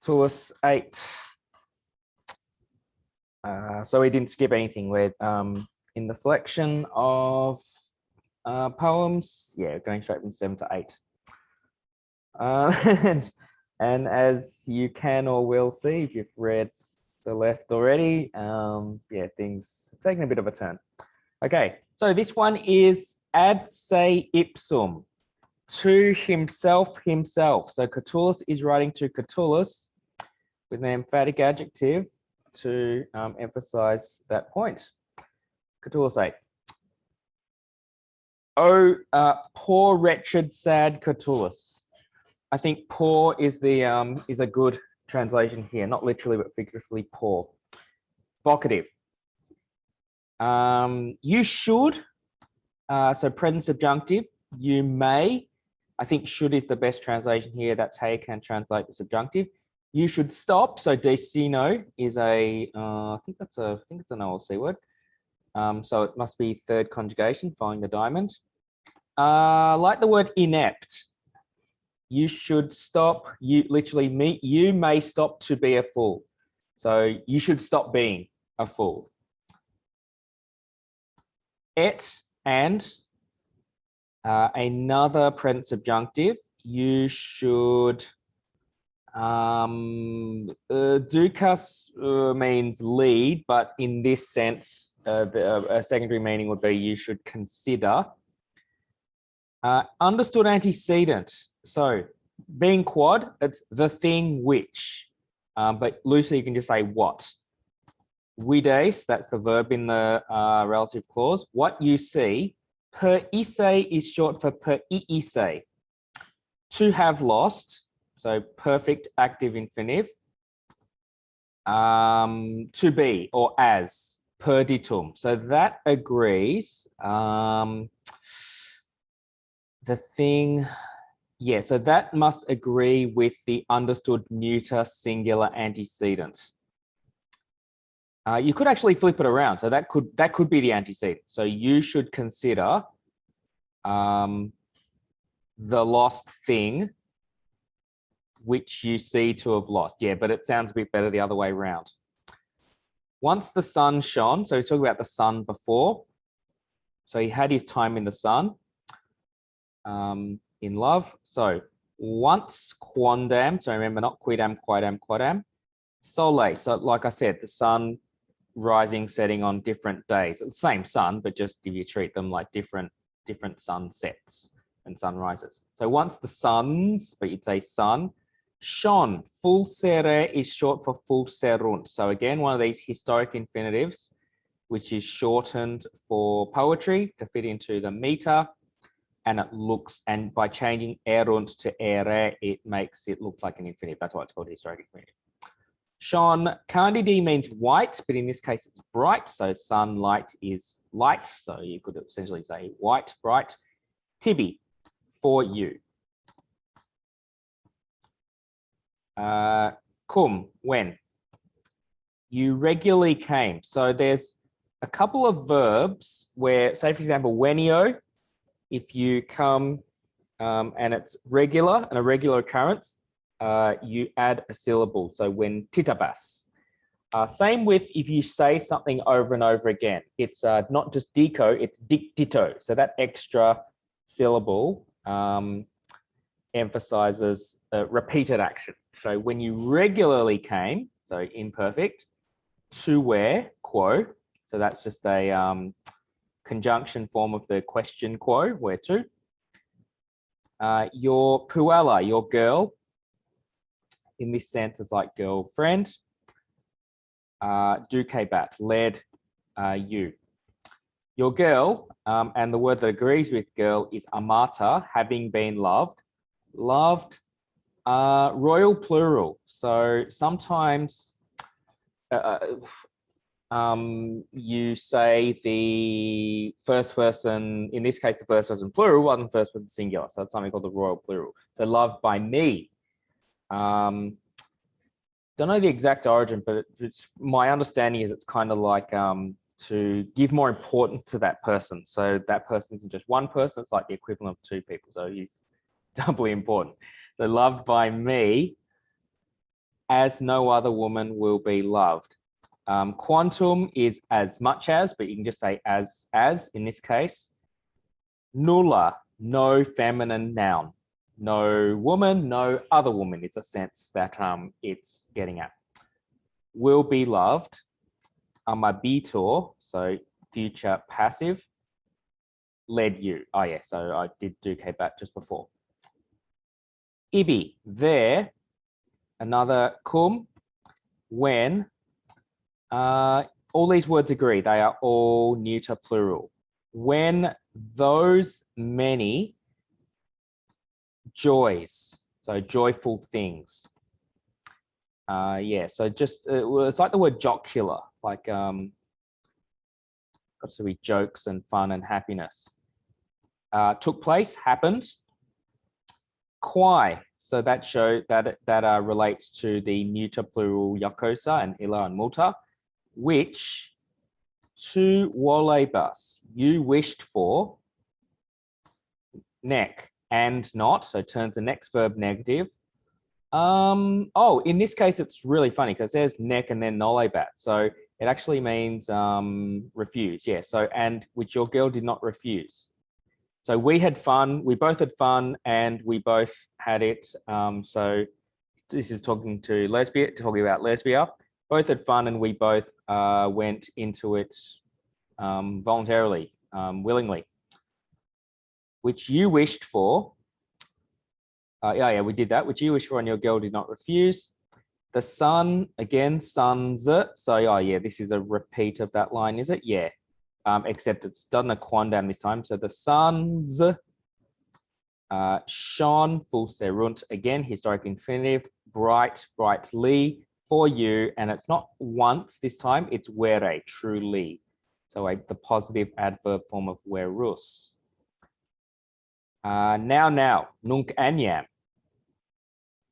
Catullus 8. So we didn't skip anything. We're in the selection of poems. Yeah, going straight from 7 to 8. And as you can or will see, if you've read the left already, yeah, things have taken a bit of a turn. Okay, so this one is ad se ipsum, to himself, himself. So Catullus is writing to Catullus with an emphatic adjective to emphasize that point. Catullus 8. Oh, poor, wretched, sad Catullus. I think poor is the is a good translation here, not literally but figuratively poor. Vocative. You should, so present subjunctive. You may. I think should is the best translation here. That's how you can translate the subjunctive. You should stop. So decino is a, I think it's an OLC word. So it must be third conjugation, following the diamond. Like the word inept. You should stop. You literally you may stop to be a fool. So you should stop being a fool. Et and another present subjunctive. You should. Dukas means lead, but in this sense, a secondary meaning would be you should consider. Understood antecedent. So being quad, it's the thing which, but loosely you can just say what. Vides, that's the verb in the relative clause. What you see. Per isse is short for per iise. To have lost, so perfect active infinitive. To be or as, perditum. So that agrees. The thing, yeah, so that must agree with the understood neuter singular antecedent. You could actually flip it around. So that could be the antecedent. So you should consider the lost thing which you see to have lost. Yeah, but it sounds a bit better the other way around. Once the sun shone, so he's talking about the sun before. So he had his time in the sun, in love. So once quondam, so remember not quidam, quidam, quadam. Sole, so like I said, the sun rising, setting on different days. It's the same sun, but just if you treat them like different sunsets and sunrises. So once the suns, but you'd say sun, shone, fulsere is short for fulserunt. So again, one of these historic infinitives, which is shortened for poetry to fit into the meter. And it looks, and by changing erunt to ere, it makes it look like an infinitive. That's why it's called historic infinitive. Shone, candidi means white, but in this case it's bright. So sunlight is light. So you could essentially say white, bright. Tibi, for you. Cum, when. You regularly came. So there's a couple of verbs where, say for example, venio, if you come and it's regular, an irregular occurrence, you add a syllable. So when titabas. Same with if you say something over and over again. It's not just dico, it's dictito. So that extra syllable emphasizes repeated action. So when you regularly came, so imperfect, to where, quo. So that's just a conjunction form of the question quo, where to. Your puella, your girl. In this sense, it's like girlfriend. Ducebat, led you. Your girl, and the word that agrees with girl is amata, having been loved. Loved, royal plural. So sometimes you say the first person, in this case, the first person plural rather than first person singular. So that's something called the royal plural. So loved by me. Don't know the exact origin, but it's my understanding is it's kind of like to give more importance to that person. So that person isn't just one person, it's like the equivalent of two people. So he's doubly important. So loved by me. as no other woman will be loved. Quantum is as much as, but you can just say as in this case. Nulla, no feminine noun. No woman, no other woman is a sense that it's getting at. Will be loved. Amabitor, so future passive. Led you. Oh yeah, so I did do that just before. Ibi, there. Another cum. When. All these words agree. They are all neuter plural. When those many joys, so joyful things. Yeah, so just it's like the word jocular, like got to be jokes and fun and happiness. Took place, happened. Quai, so that relates to the neuter plural yokosa and illa and multa, which to wolebus, you wished for. Neck and not, so turns the next verb negative. Oh, in this case, it's really funny because it says neck and then nolebat. So it actually means refuse. Yeah. So, and which your girl did not refuse. So we had fun. We both had fun and we both had it. So this is talking about lesbia. Both had fun and we both went into it voluntarily, willingly. Which you wished for. Yeah, we did that. Which you wished for and your girl did not refuse. The sun, again, suns. So, yeah, this is a repeat of that line, is it? Yeah. Except it's done a quondam this time. So the suns shone, full serunt. Again, historic infinitive. Bright, brightly for you. And it's not once this time. It's were, truly. So the positive adverb form of werus. Now, nunc anyam.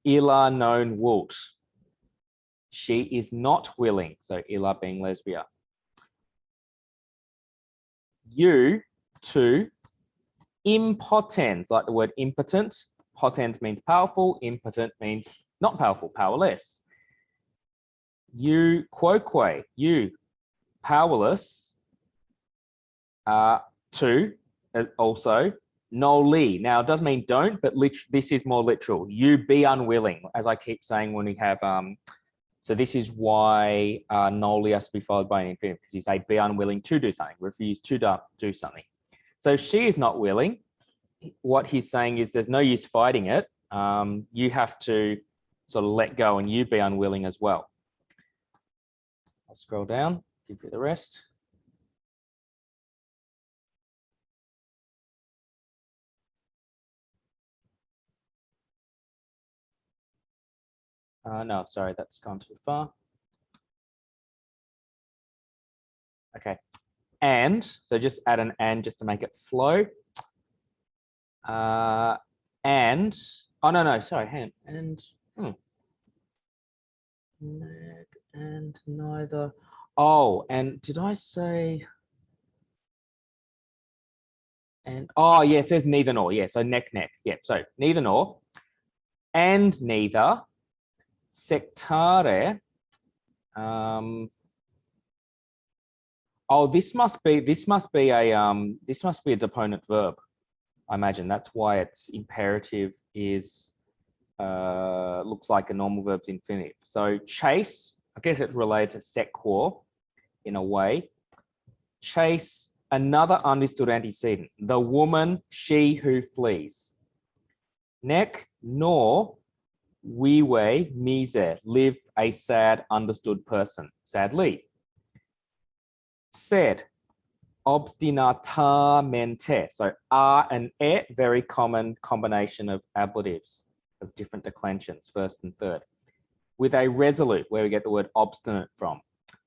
Illa known wult. She is not willing. So illa being lesbia. You to impotens, like the word impotent. Potent means powerful. Impotent means not powerful, powerless. You quoque, you powerless. To also. Noli. Now, it does mean don't, but this is more literal. You be unwilling, as I keep saying when we have, so this is why noli has to be followed by an infinitive, because you say be unwilling to do something, refuse to do something. So she is not willing. What he's saying is there's no use fighting it. You have to sort of let go and you be unwilling as well. I'll scroll down, give you the rest. No, sorry, that's gone too far. Okay, and, so just add an and just to make it flow. And, oh, no, sorry, and neither. Oh, and did I say, and, oh, yeah, it says neither nor, yeah, so neck, yeah, so neither nor, and neither, sectare, oh, this must be a deponent verb. I imagine that's why its imperative is looks like a normal verb's infinitive. So chase, I guess it's related to sequor in a way. Chase, another understood antecedent. The woman, she who flees. Neck, nor, vive, mise, live a sad understood person, sadly. Said, obstinatamente. So R and E, very common combination of ablatives of different declensions, first and third. With a resolute, where we get the word obstinate from.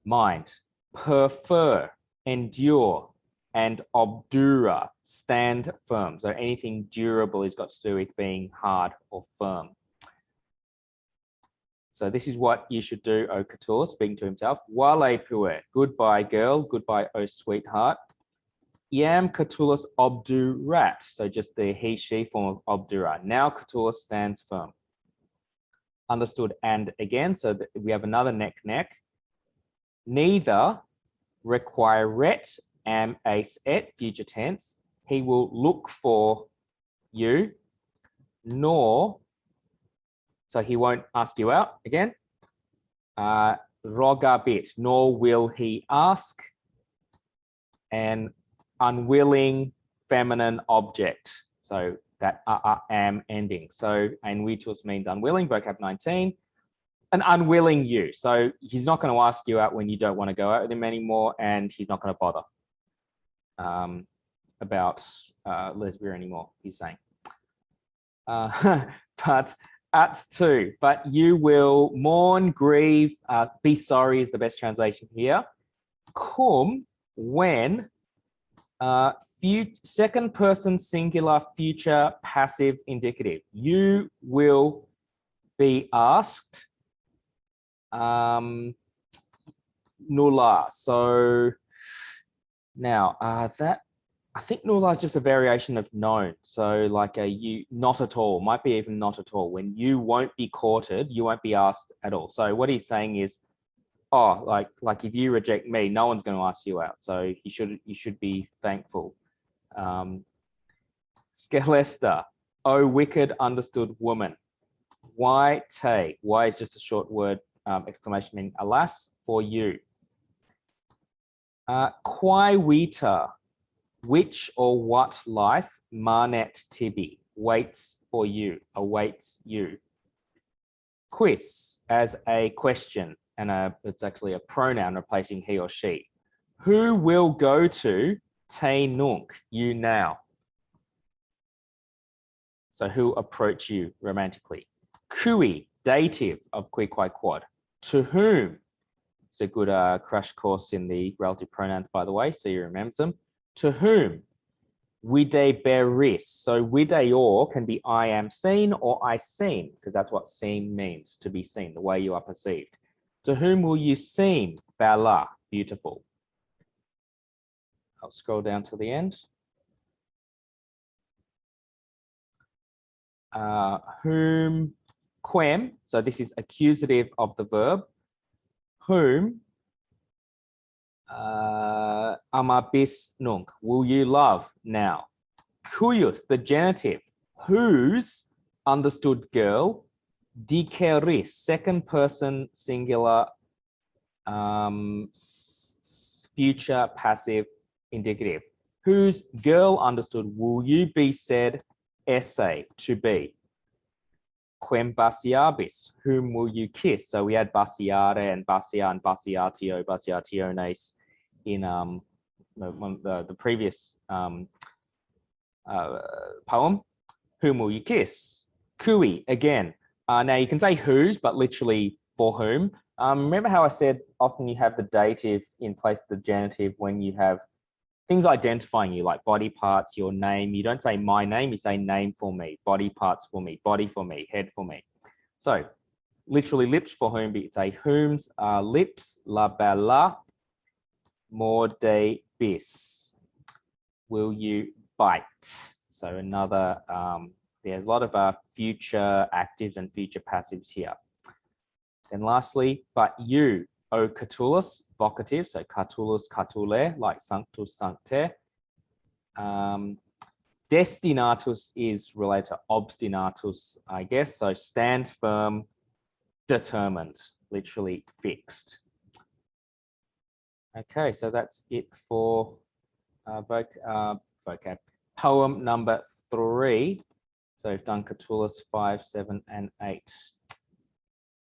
Mind, prefer, endure, and obdura, stand firm. So anything durable has got to do with being hard or firm. So this is what you should do, O Catullus, speaking to himself. Wale pue, goodbye girl, goodbye, oh sweetheart. Iam Catullus obdurat, so just the he, she form of obdurat. Now Catullus stands firm. understood and again. So we have another neck. Neither requiret am ace et, future tense. He will look for you, nor, so he won't ask you out again. Rogabit, nor will he ask. An unwilling feminine object. So that am ending. So anvitus means unwilling, vocab 19. An unwilling you. So he's not going to ask you out when you don't want to go out with him anymore, and he's not going to bother about lesbia anymore, he's saying. But at 2, but you will mourn, grieve, be sorry is the best translation here. Cum, when, second person singular future passive indicative. You will be asked nulla. So now that I think nulla is just a variation of known. So like a you not at all, might be even not at all. When you won't be courted, you won't be asked at all. So what he's saying is, oh, like if you reject me, no one's going to ask you out. So you should be thankful. Skelesta, oh wicked understood woman. Why te? Why is just a short word exclamation meaning alas for you. Quae vita, which or what life, manet tibi, waits for you, awaits you. Quis, as a question, and it's actually a pronoun replacing he or she. Who will go to te nunc, you now? So who approach you romantically? Cui, dative of qui, quae, quod. To whom? It's a good crash course in the relative pronouns, by the way, so you remember them. To whom? Videberis. So videor can be I am seen or I seem, because that's what seem means, to be seen, the way you are perceived. To whom will you seem? Bella, beautiful. I'll scroll down to the end. Whom, quem, so this is accusative of the verb. Whom, amabis nunc, will you love now? Cujus, the genitive, whose, understood girl. Diceris, second person singular, future passive indicative. Whose girl, understood, will you be said, essay, to be. Quem basiabis, whom will you kiss? So we had basiare and basia and basiationes in the previous poem. Whom will you kiss? Cui, again. Now you can say whose, but literally for whom. Remember how I said often you have the dative in place of the genitive when you have things identifying you, like body parts, your name. You don't say my name, you say name for me, body parts for me, body for me, head for me. So literally lips for whom, but it's a whom's lips, la bella, mordebis. Will you bite? So another, there's a lot of future actives and future passives here. And lastly, but you, O Catullus, vocative, so Catullus, Catulle, like sanctus, sancte. Destinatus is related to obstinatus, I guess. So stand firm, determined, literally fixed. Okay, so that's it for vocab. Poem number 3. So we've done Catullus 5, 7, and 8.